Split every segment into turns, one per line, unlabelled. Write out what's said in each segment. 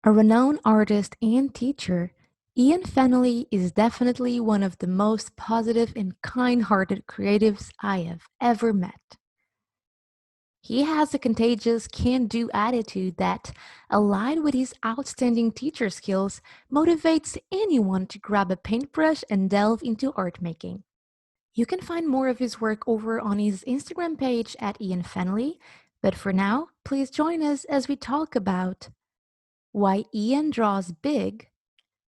A renowned artist and teacher, Ian Fennelly is definitely one of the most positive and kind-hearted creatives I have ever met. He has a contagious can-do attitude that, allied with his outstanding teacher skills, motivates anyone to grab a paintbrush and delve into art making. You can find more of his work over on his Instagram page at Ian Fennelly, but for now, please join us as we talk about why Ian draws big,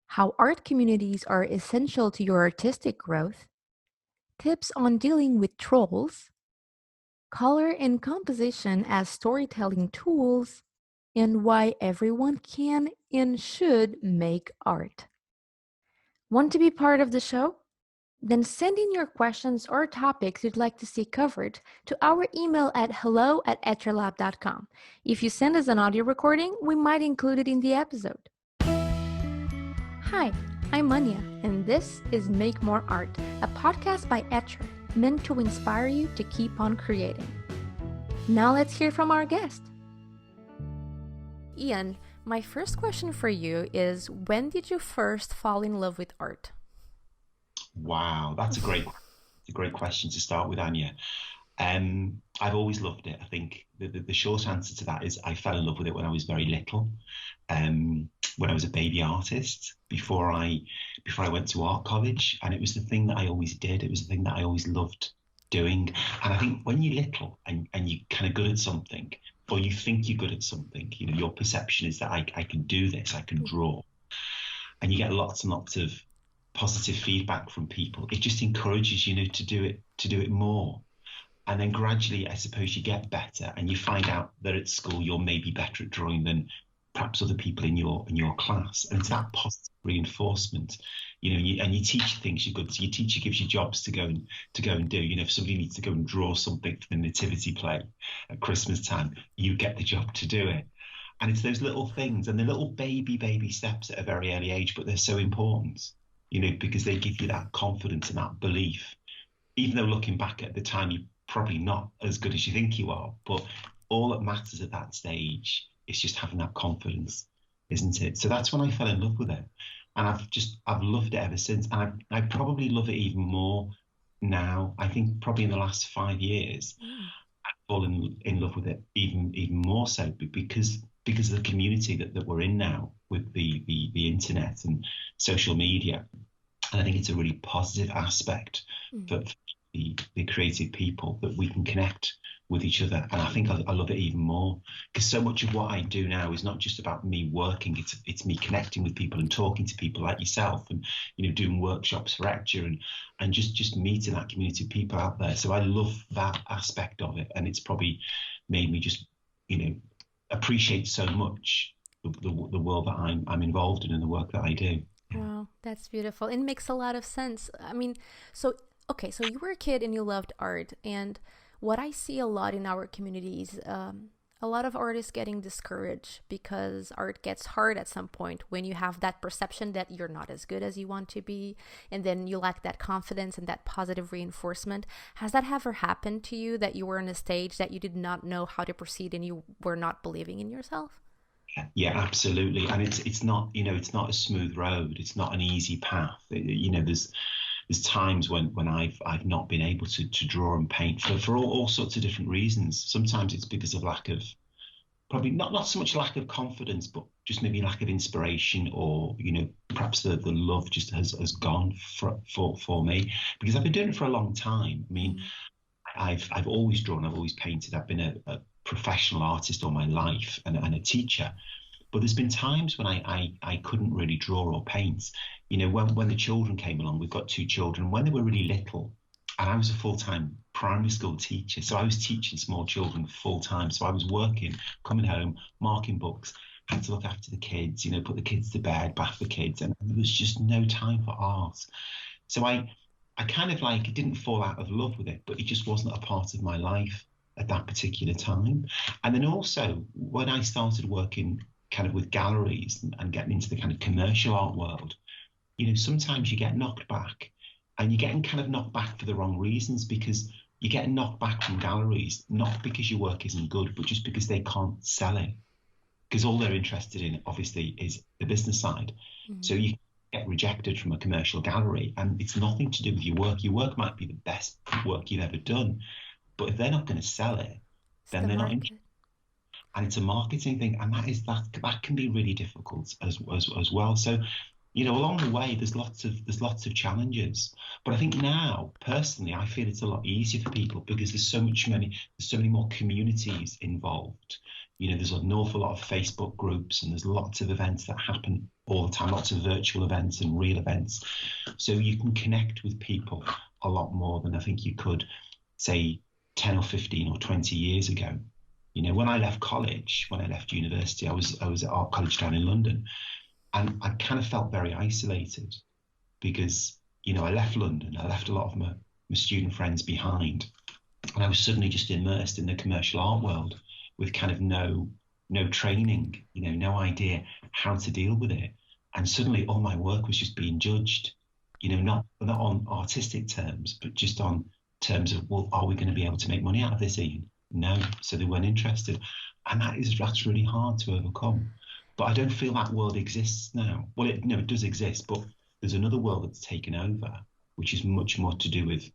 how art communities are essential to your artistic growth, tips on dealing with trolls, color and composition as storytelling tools, and why everyone can and should make art. Want to be part of the show? Then send in your questions or topics you'd like to see covered to our email at hello@etchrlab.com. If you send us an audio recording, we might include it in the episode. Hi, I'm Anya, and this is Make More Art, a podcast by Etchr, meant to inspire you to keep on creating. Now let's hear from our guest. Ian, my first question for you is, when did you first fall in love with art?
Wow, that's a great question to start with, Anya. I've always loved it. I think the short answer to that is I fell in love with it when I was very little, when I was a baby artist, before I went to art college, and it was the thing that I always did. It was the thing that I always loved doing. And I think when you're little and you're kind of good at something, or you think you're good at something, your perception is that I can do this, I can draw, and you get lots and lots of positive feedback from people. It just encourages you, to do it more. And then gradually, I suppose you get better, and you find out that at school you're maybe better at drawing than perhaps other people in your class. And it's that positive reinforcement, and you teach things you're good. So your teacher gives you jobs to go and do. If somebody needs to go and draw something for the nativity play at Christmas time, you get the job to do it. And it's those little things and the little baby steps at a very early age, but they're so important, because they give you that confidence and that belief. Even though looking back at the time, you're probably not as good as you think you are, but all that matters at that stage is just having that confidence, isn't it? So that's when I fell in love with it. And I've loved it ever since. And I probably love it even more now. I think probably in the last 5 years, I've fallen in love with it even more so because of the community that we're in now with the internet and social media. And I think it's a really positive aspect for the creative people that we can connect with each other. And I think I love it even more because so much of what I do now is not just about me working. It's me connecting with people and talking to people like yourself, and doing workshops for Etchr, and just meeting that community of people out there. So I love that aspect of it, and it's probably made me just appreciate so much the world that I'm involved in and the work that I do.
Wow, that's beautiful. It makes a lot of sense. I mean, so, okay, so you were a kid and you loved art. And what I see a lot in our communities, a lot of artists getting discouraged because art gets hard at some point when you have that perception that you're not as good as you want to be. And then you lack that confidence and that positive reinforcement. Has that ever happened to you, that you were on a stage that you did not know how to proceed and you were not believing in yourself?
Yeah, absolutely. And it's not, it's not a smooth road. It's not an easy path. There's times when I've not been able to draw and paint for all sorts of different reasons. Sometimes it's because of lack of, probably not so much lack of confidence, but just maybe lack of inspiration, or perhaps the love just has gone for me, because I've been doing it for a long time. I mean, I've always drawn, I've always painted. I've been a professional artist all my life, and a teacher. But there's been times when I couldn't really draw or paint. When the children came along, we've got two children, when they were really little, and I was a full-time primary school teacher. So I was teaching small children full time. So I was working, coming home, marking books, had to look after the kids, put the kids to bed, bath the kids, and there was just no time for art. So I kind of like didn't fall out of love with it, but it just wasn't a part of my life at that particular time. And then also when I started working kind of with galleries and getting into the kind of commercial art world, sometimes you get knocked back, and you're getting kind of knocked back for the wrong reasons, because you're getting knocked back from galleries, not because your work isn't good, but just because they can't sell it. because all they're interested in, obviously, is the business side. So you get rejected from a commercial gallery, and it's nothing to do with your work. Your work might be the best work you've ever done, but if they're not going to sell it,
It's
then
the
they're not interested.
market.
And it's a marketing thing, and that can be really difficult as well. So, along the way, there's lots of challenges. But I think now, personally, I feel it's a lot easier for people because there's so many more communities involved. There's an awful lot of Facebook groups, and there's lots of events that happen all the time, lots of virtual events and real events. So you can connect with people a lot more than I think you could, say, 10 or 15 or 20 years ago. When I left college, when I left university, I was at art college down in London, and I kind of felt very isolated because, I left London, I left a lot of my student friends behind, and I was suddenly just immersed in the commercial art world with kind of no training, no idea how to deal with it. And suddenly all my work was just being judged, not on artistic terms, but just on terms of, well, are we going to be able to make money out of this, Ian? No, so they weren't interested. And that's really hard to overcome. But I don't feel that world exists now. Well, it does exist, but there's another world that's taken over, which is much more to do with,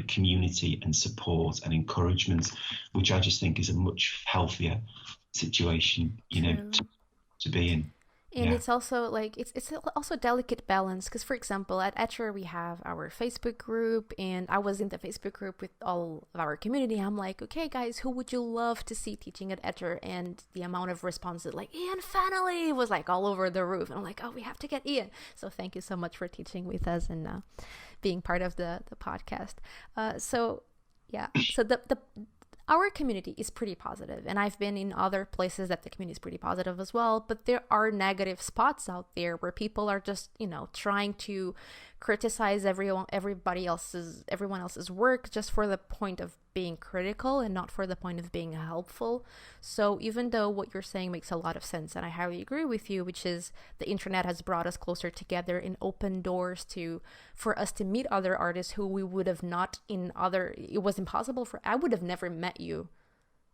community and support and encouragement, which I just think is a much healthier situation, to be in.
And it's also like it's also a delicate balance because, for example, at Etchr we have our Facebook group, and I was in the Facebook group with all of our community. I'm like, okay, guys, who would you love to see teaching at Etchr? And the amount of responses, like Ian Fennelly, was like all over the roof. And I'm like, oh, we have to get Ian. So thank you so much for teaching with us and being part of the podcast. So the our community is pretty positive, and I've been in other places that the community is pretty positive as well, but there are negative spots out there where people are just, trying to criticize everyone else's work just for the point of being critical and not for the point of being helpful. So even though what you're saying makes a lot of sense, and I highly agree with you, which is the internet has brought us closer together and opened doors for us to meet other artists who we would have not it was impossible I would have never met you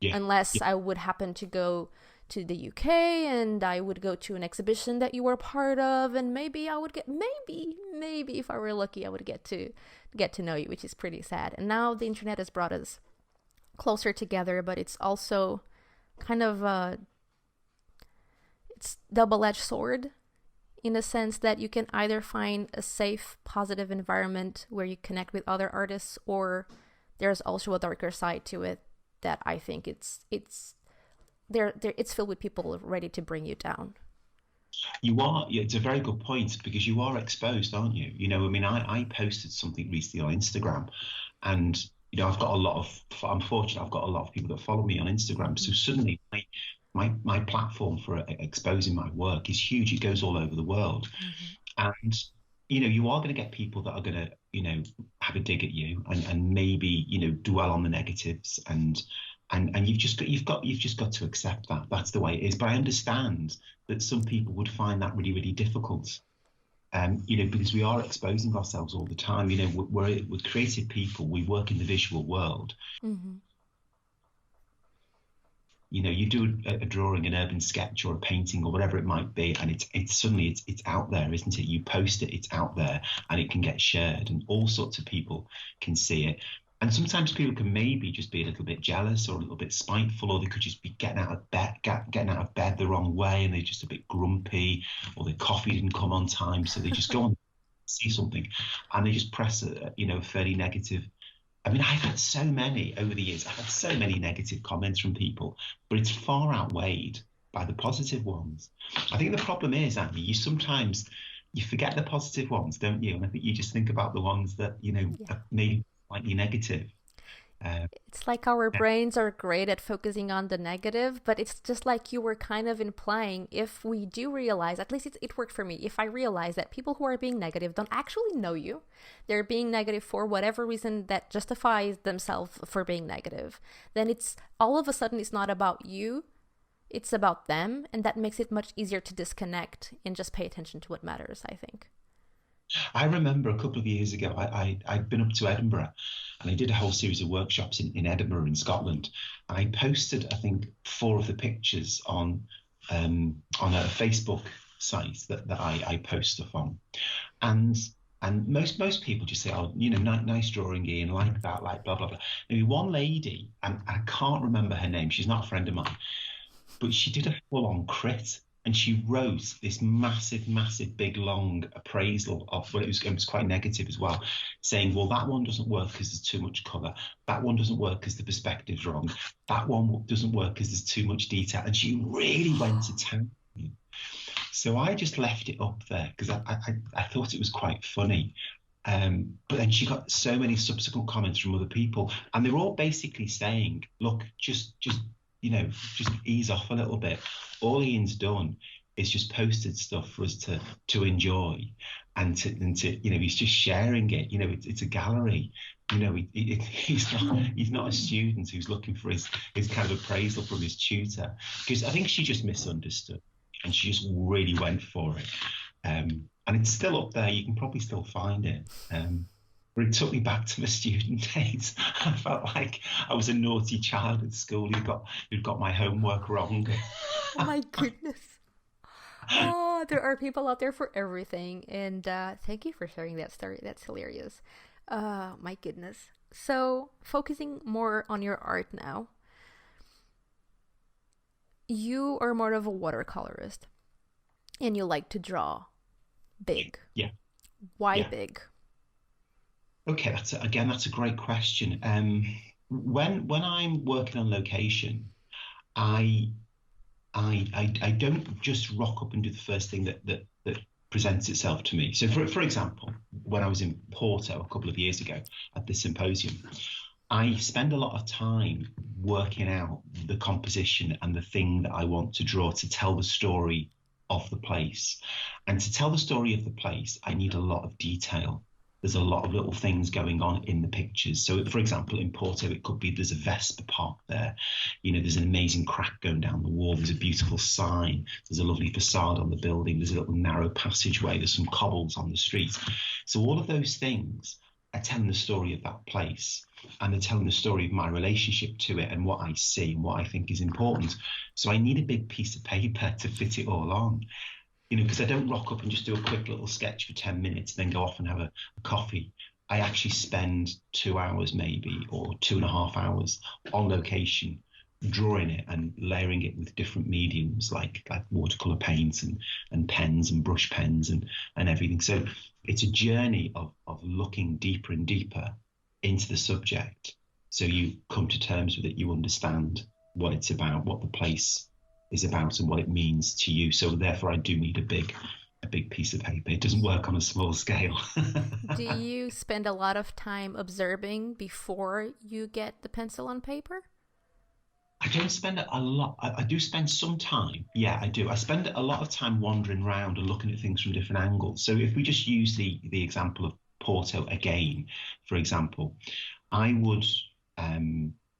unless I would happen to go to the UK and I would go to an exhibition that you were part of, and maybe I would maybe if I were lucky I would get to know you, which is pretty sad. And now the internet has brought us closer together, but it's also kind of it's double-edged sword in a sense that you can either find a safe, positive environment where you connect with other artists, or there's also a darker side to it that I think it's filled with people ready to bring you down.
You are. It's a very good point because you are exposed, aren't you? I posted something recently on Instagram, and I'm fortunate. I've got a lot of people that follow me on Instagram. So suddenly, my platform for exposing my work is huge. It goes all over the world, and you are going to get people that are going to have a dig at you and maybe dwell on the negatives and you've just got to accept that that's the way it is. But I understand that some people would find that really, really difficult, because we are exposing ourselves all the time. We're creative people. We work in the visual world. You do a drawing, an urban sketch, or a painting, or whatever it might be, and it's suddenly out there, isn't it? You post it, it's out there, and it can get shared, and all sorts of people can see it. And sometimes people can maybe just be a little bit jealous or a little bit spiteful, or they could just be getting out of bed the wrong way, and they're just a bit grumpy, or their coffee didn't come on time, so they just go on see something, and they just press a fairly negative. I've had so many over the years. I've had so many negative comments from people, but it's far outweighed by the positive ones. I think the problem is, Andy, you forget the positive ones, don't you? And I think you just think about the ones that are maybe slightly negative.
It's like our brains are great at focusing on the negative, but it's just like you were kind of implying, if we do realize, at least it worked for me, if I realize that people who are being negative don't actually know you, they're being negative for whatever reason that justifies themselves for being negative, then it's all of a sudden it's not about you, it's about them, and that makes it much easier to disconnect and just pay attention to what matters, I think.
I remember a couple of years ago, I'd been up to Edinburgh, and I did a whole series of workshops in Edinburgh in Scotland. And I posted, I think, 4 of the pictures on on a Facebook site that I post stuff on, and most people just say, oh, nice drawing, Ian, like that, like blah blah blah. Maybe one lady, and I can't remember her name, she's not a friend of mine, but she did a full-on crit, and she wrote this massive big long appraisal of, well, it was quite negative as well, saying, well, that one doesn't work because there's too much colour, that one doesn't work because the perspective's wrong, that one doesn't work because there's too much detail, and she really went to town. So I just left it up there because I thought it was quite funny. But then she got so many subsequent comments from other people, and they were all basically saying, look, just just ease off a little bit. All Ian's done is just posted stuff for us to enjoy, and to he's just sharing it. It's a gallery. He's not a student who's looking for his kind of appraisal from his tutor, because I think she just misunderstood, and she just really went for it. And it's still up there. You can probably still find it. But it took me back to my student days. I felt like I was a naughty child at school who'd got my homework wrong.
Oh my goodness. Oh, there are people out there for everything. And thank you for sharing that story. That's hilarious. My goodness. So, focusing more on your art now. You are more of a watercolorist, and you like to draw big.
Yeah.
Why big?
Okay, that's a great question. When I'm working on location, I don't just rock up and do the first thing that presents itself to me. So for example, when I was in Porto a couple of years ago at the symposium, I spend a lot of time working out the composition and the thing that I want to draw to tell the story of the place. And to tell the story of the place, I need a lot of detail. There's a lot of little things going on in the pictures. So, for example, in Porto, it could be there's a Vespa park there. There's an amazing crack going down the wall. There's a beautiful sign. There's a lovely facade on the building. There's a little narrow passageway. There's some cobbles on the street. So all of those things are telling the story of that place, and they're telling the story of my relationship to it and what I see and what I think is important. So I need a big piece of paper to fit it all on. Because I don't rock up and just do a quick little sketch for 10 minutes, then go off and have a coffee. I actually spend 2 hours maybe, or 2.5 hours on location, drawing it and layering it with different mediums like watercolor paints and pens and brush pens and everything. So it's a journey of looking deeper and deeper into the subject. So you come to terms with it, you understand what it's about, what the place is about and what it means to you. So therefore I do need a big piece of paper. It doesn't work on a small scale.
Do you spend a lot of time observing before you get the pencil on paper?
I don't spend a lot. I do spend some time. Yeah, I do. I spend a lot of time wandering around and looking at things from different angles. So if we just use the example of Porto again, for example, I would,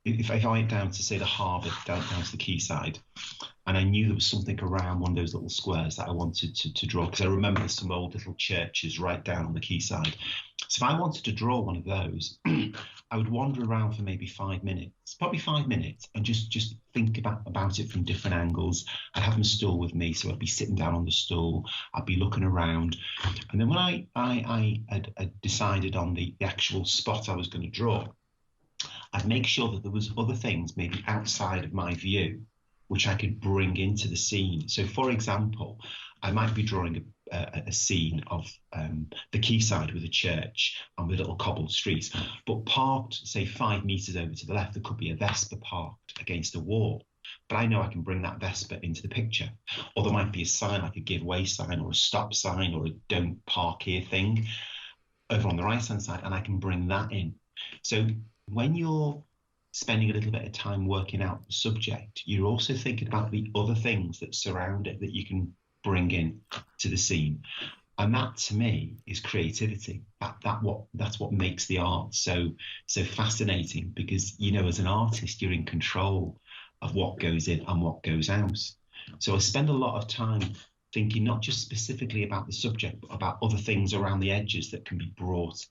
if I went down to, say, the harbour, down to the quayside, and I knew there was something around one of those little squares that I wanted to draw, because I remember there's some old little churches right down on the quayside. So if I wanted to draw one of those, I would wander around for maybe 5 minutes, probably 5 minutes, and just think about it from different angles. I'd have my stool with me, so I'd be sitting down on the stool, I'd be looking around. And then when I had decided on the actual spot I was going to draw, I'd make sure that there was other things maybe outside of my view which I could bring into the scene. So, for example, I might be drawing a scene of the quayside with a church and with little cobbled streets, but parked, say, 5 meters over to the left, there could be a Vespa parked against a wall. But I know I can bring that Vespa into the picture. Or there might be a sign, like a give way sign or a stop sign or a don't park here thing over on the right-hand side, and I can bring that in. So when you're spending a little bit of time working out the subject, you're also thinking about the other things that surround it that you can bring in to the scene. And that, to me, is creativity. That's what makes the art so fascinating, because, as an artist, you're in control of what goes in and what goes out. So I spend a lot of time thinking not just specifically about the subject, but about other things around the edges that can be brought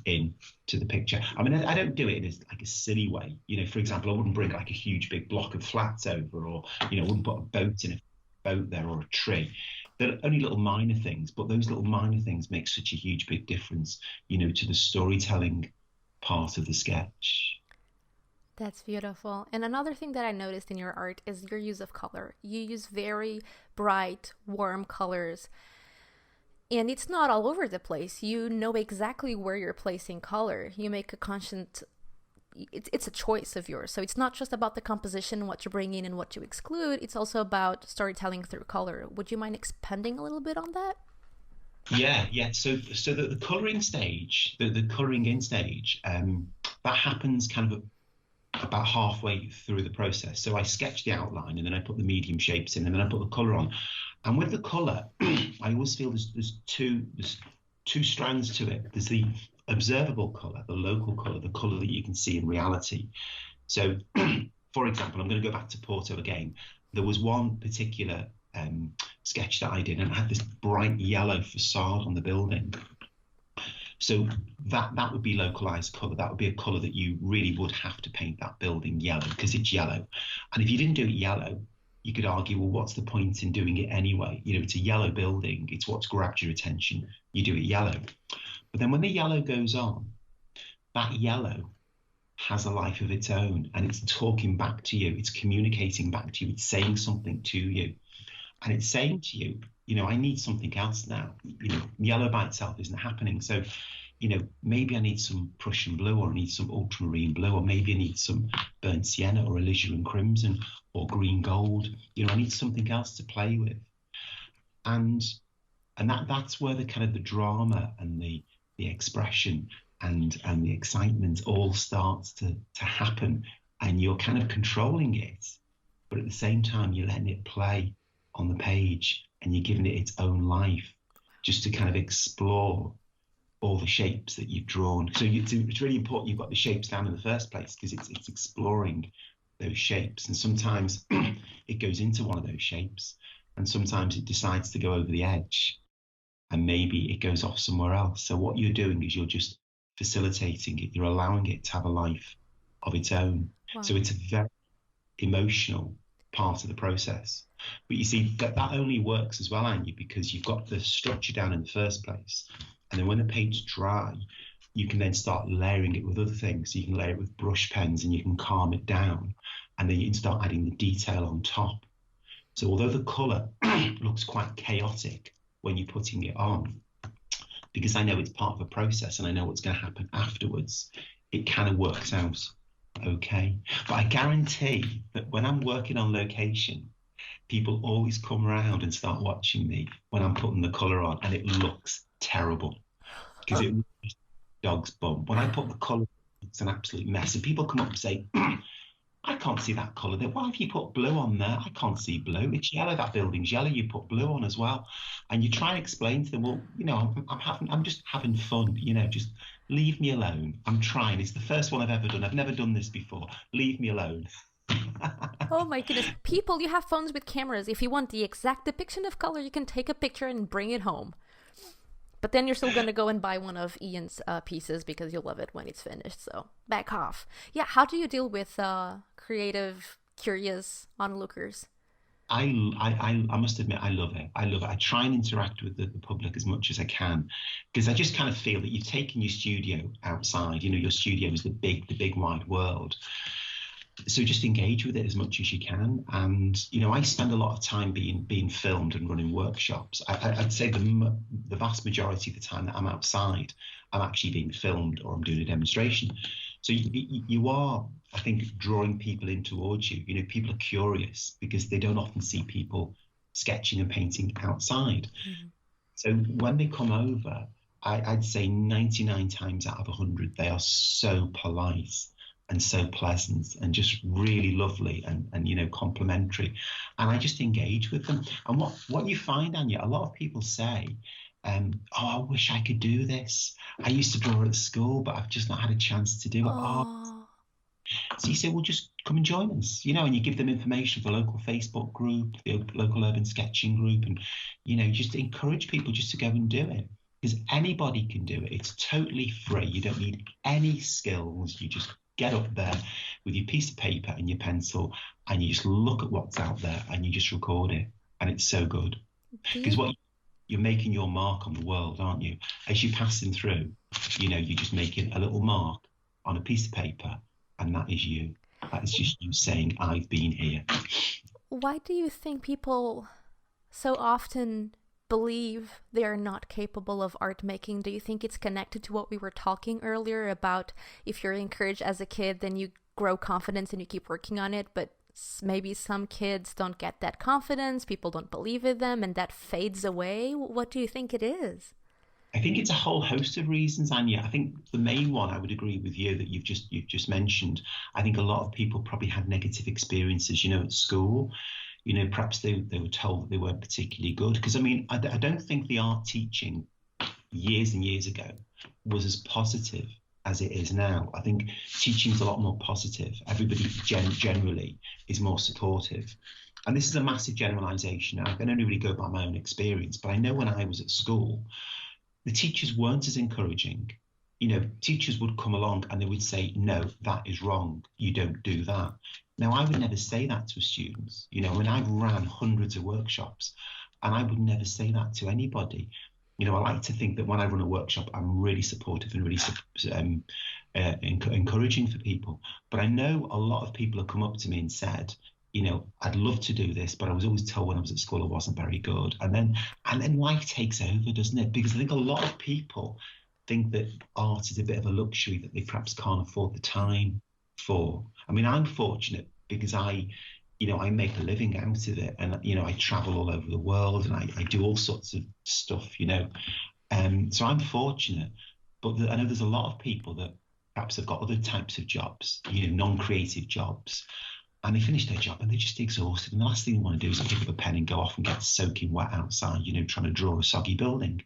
in to the picture. I mean, I don't do it in a silly way. For example, I wouldn't bring like a huge big block of flats over, or, I wouldn't put a boat in it. boat there or a tree. They're only little minor things, but those little minor things make such a huge, big difference, to the storytelling part of the sketch.
That's beautiful. And another thing that I noticed in your art is your use of color. You use very bright, warm colors, and it's not all over the place. You know exactly where you're placing color. You make a conscious, it's a choice of yours. So it's not just about the composition, what you bring in and what you exclude. It's also about storytelling through color. Would you mind expanding a little bit on that?
Yeah. So the colouring stage, the colouring in stage, that happens kind of about halfway through the process. So I sketch the outline and then I put the medium shapes in and then I put the colour on. And with the colour, I always feel there's two strands to it. There's the observable colour, the local colour, the colour that you can see in reality. So, for example, I'm going to go back to Porto again. There was one particular sketch that I did, and it had this bright yellow facade on the building. So that would be localized color. That would be a color that you really would have to paint that building yellow because it's yellow. And if you didn't do it yellow, you could argue, well, what's the point in doing it anyway? It's a yellow building. It's what's grabbed your attention. You do it yellow. But then when the yellow goes on, that yellow has a life of its own and it's talking back to you. It's communicating back to you. It's saying something to you. And it's saying to you, I need something else now. Yellow by itself isn't happening. So, maybe I need some Prussian blue, or I need some ultramarine blue, or maybe I need some burnt sienna or alizarin crimson or green gold. I need something else to play with. And that's where the kind of the drama and the expression and the excitement all starts to happen. And you're kind of controlling it, but at the same time, you're letting it play on the page and you're giving it its own life just to kind of explore all the shapes that you've drawn. So it's really important you've got the shapes down in the first place because it's exploring those shapes. And sometimes it goes into one of those shapes and sometimes it decides to go over the edge and maybe it goes off somewhere else. So what you're doing is you're just facilitating it. You're allowing it to have a life of its own. Wow. So it's a very emotional part of the process. But you see, that only works as well, Anya, because you've got the structure down in the first place. And then when the paint's dry, you can then start layering it with other things. So you can layer it with brush pens and you can calm it down. And then you can start adding the detail on top. So although the colour looks quite chaotic when you're putting it on, because I know it's part of a process and I know what's going to happen afterwards, it kind of works out okay. But I guarantee that when I'm working on location, people always come around and start watching me when I'm putting the colour on and it looks terrible because it looks dog's bum. When I put the colour, it's an absolute mess. And people come up and say, I can't see that colour there. Why have you put blue on there? I can't see blue. It's yellow. That building's yellow. You put blue on as well. And you try and explain to them, well, I'm just having fun. Just leave me alone. I'm trying. It's the first one I've ever done. I've never done this before. Leave me alone.
Oh my goodness. People, you have phones with cameras. If you want the exact depiction of color, you can take a picture and bring it home. But then you're still going to go and buy one of Ian's pieces because you'll love it when it's finished. So back off. Yeah, how do you deal with creative, curious onlookers?
I must admit, I love it. I try and interact with the public as much as I can because I just kind of feel that you've taken your studio outside. Your studio is the big wide world. So just engage with it as much as you can. And, I spend a lot of time being filmed and running workshops. I'd say the vast majority of the time that I'm outside, I'm actually being filmed or I'm doing a demonstration. So you are, I think, drawing people in towards you. People are curious because they don't often see people sketching and painting outside. Mm-hmm. So when they come over, I'd say 99 times out of 100, they are so polite and so pleasant and just really lovely and complimentary. And I just engage with them. And what you find, Anya, a lot of people say, I wish I could do this. I used to draw at school, but I've just not had a chance to do it. Oh. So you say, well, just come and join us, and you give them information for the local Facebook group, the local urban sketching group, and, just encourage people just to go and do it. Because anybody can do it. It's totally free. You don't need any skills. You just get up there with your piece of paper and your pencil and you just look at what's out there and you just record it And it's so good
Do
because
you
you're making your mark on the world, aren't you? As you're passing through, you're just making a little mark on a piece of paper, and that is you. That is just you saying, I've been here.
why do you think people so often believe they are not capable of art making? Do you think it's connected to what we were talking earlier about if you're encouraged as a kid, then you grow confidence and you keep working on it, but maybe some kids don't get that confidence, people don't believe in them, and that fades away? What do you think it is?
I think it's a whole host of reasons, Anya. I think the main one, I would agree with you, that you've just mentioned. I think a lot of people probably had negative experiences, at school. Perhaps they were told that they weren't particularly good. Because I mean, I don't think the art teaching years and years ago was as positive as it is now. I think teaching is a lot more positive. Everybody generally is more supportive. And this is a massive generalization. I can only really go by my own experience, but I know when I was at school, the teachers weren't as encouraging. Teachers would come along and they would say, no, that is wrong. You don't do that. Now, I would never say that to students. When I ran hundreds of workshops, and I would never say that to anybody. I like to think that when I run a workshop, I'm really supportive and really encouraging for people. But I know a lot of people have come up to me and said, I'd love to do this, but I was always told when I was at school I wasn't very good. And then life takes over, doesn't it? Because I think a lot of people think that art is a bit of a luxury that they perhaps can't afford the time for. I mean, I'm fortunate because I make a living out of it, and I travel all over the world, and I do all sorts of stuff. So I'm fortunate, but I know there's a lot of people that perhaps have got other types of jobs, non-creative jobs, and they finish their job and they're just exhausted. And the last thing they want to do is pick up a pen and go off and get soaking wet outside, trying to draw a soggy building.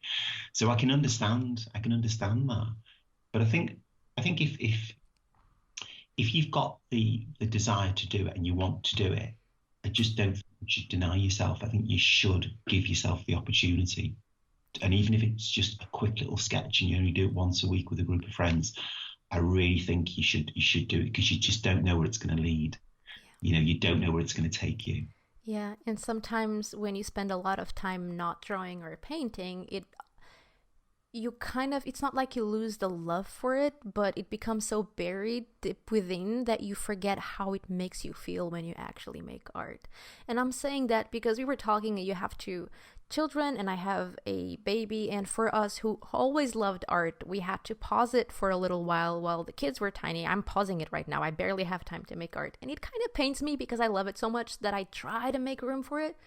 So I can understand that. But I think if you've got the desire to do it and you want to do it, I just don't think you should deny yourself. I think you should give yourself the opportunity. And even if it's just a quick little sketch and you only do it once a week with a group of friends, I really think you should do it, because you just don't know where it's going to lead. You don't know where it's going to take you.
Yeah, and sometimes when you spend a lot of time not drawing or painting, it's not like you lose the love for it, but it becomes so buried deep within that you forget how it makes you feel when you actually make art. And I'm saying that because we were talking, you have two children and I have a baby, and for us who always loved art, we had to pause it for a little while the kids were tiny. I'm pausing it right now. I barely have time to make art, and it kind of pains me because I love it so much that I try to make room for it.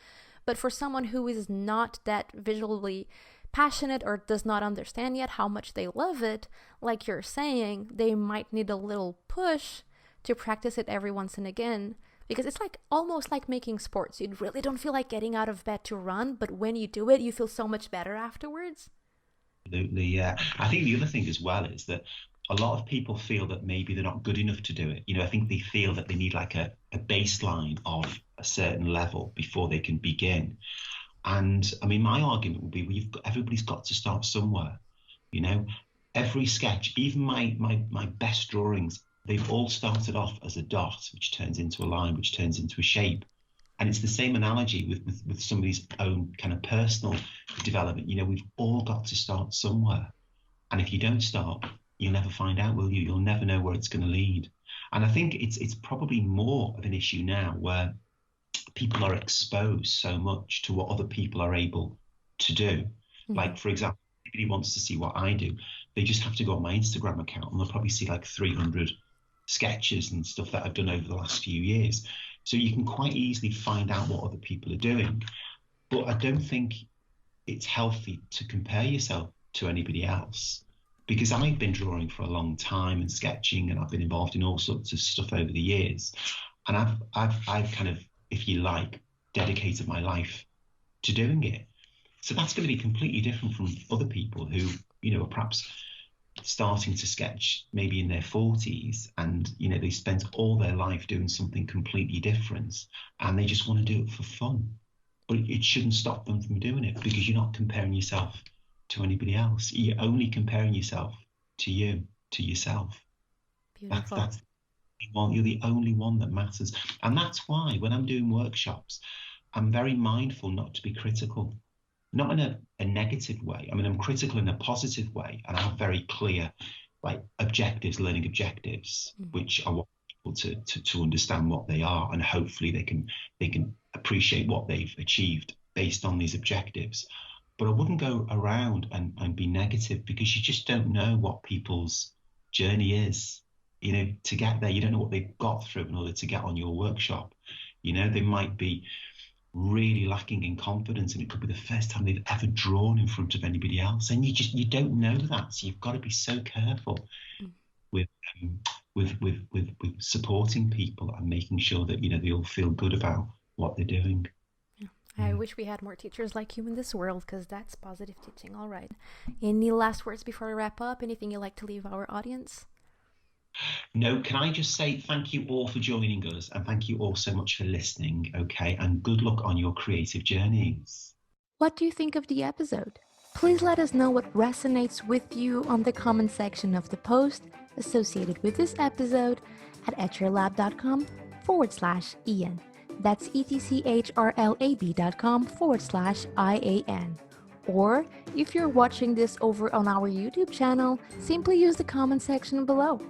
But for someone who is not that visually passionate or does not understand yet how much they love it, like you're saying, they might need a little push to practice it every once and again. Because it's like almost like making sports. You really don't feel like getting out of bed to run, but when you do it, you feel so much better afterwards.
Absolutely, yeah. I think the other thing as well is that a lot of people feel that maybe they're not good enough to do it. I think they feel that they need like a baseline of a certain level before they can begin. And I mean, my argument would be, well, everybody's got to start somewhere. You know, every sketch, even my best drawings, they've all started off as a dot, which turns into a line, which turns into a shape. And it's the same analogy with somebody's own kind of personal development. We've all got to start somewhere. And if you don't start, you'll never find out, will you? You'll never know where it's going to lead. And I think it's probably more of an issue now where people are exposed so much to what other people are able to do.
Mm-hmm.
Like, for example, if anybody wants to see what I do, they just have to go on my Instagram account and they'll probably see like 300 sketches and stuff that I've done over the last few years. So you can quite easily find out what other people are doing. But I don't think it's healthy to compare yourself to anybody else, because I've been drawing for a long time and sketching, and I've been involved in all sorts of stuff over the years. And I've kind of, if you like, dedicated my life to doing it. So that's going to be completely different from other people who, are perhaps starting to sketch maybe in their 40s, and they spent all their life doing something completely different, and they just want to do it for fun. But it shouldn't stop them from doing it, because you're not comparing yourself to anybody else. You're only comparing yourself to you, to yourself.
Beautiful.
That's the one. You're the only one that matters. And that's why when I'm doing workshops, I'm very mindful not to be critical, not in a negative way. I mean, I'm critical in a positive way, and I have very clear like objectives, learning objectives, which I want people to understand what they are, and hopefully they can appreciate what they've achieved based on these objectives. But I wouldn't go around and be negative, because you just don't know what people's journey is. You know, to get there, you don't know what they've got through in order to get on your workshop. You know, they might be really lacking in confidence, and it could be the first time they've ever drawn in front of anybody else, and you don't know that. So you've got to be so careful with supporting people and making sure that, you know, they all feel good about what they're doing.
I wish we had more teachers like you in this world, because that's positive teaching. All right. Any last words before I wrap up? Anything you'd like to leave our audience?
No, can I just say thank you all for joining us, and thank you all so much for listening, okay? And good luck on your creative journeys.
What do you think of the episode? Please let us know what resonates with you on the comment section of the post associated with this episode at etchrlab.com/Ian. That's etchrlab.com/IAN. Or if you're watching this over on our YouTube channel, simply use the comment section below.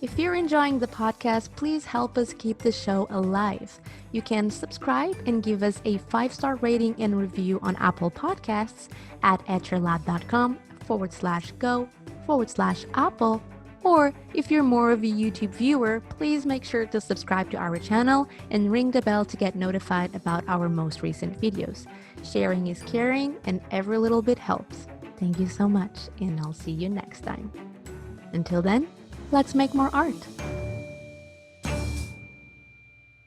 If you're enjoying the podcast, please help us keep the show alive. You can subscribe and give us a 5-star rating and review on Apple Podcasts at etchrlab.com/go/Apple. Or if you're more of a YouTube viewer, please make sure to subscribe to our channel and ring the bell to get notified about our most recent videos. Sharing is caring, and every little bit helps. Thank you so much, and I'll see you next time. Until then, let's make more art.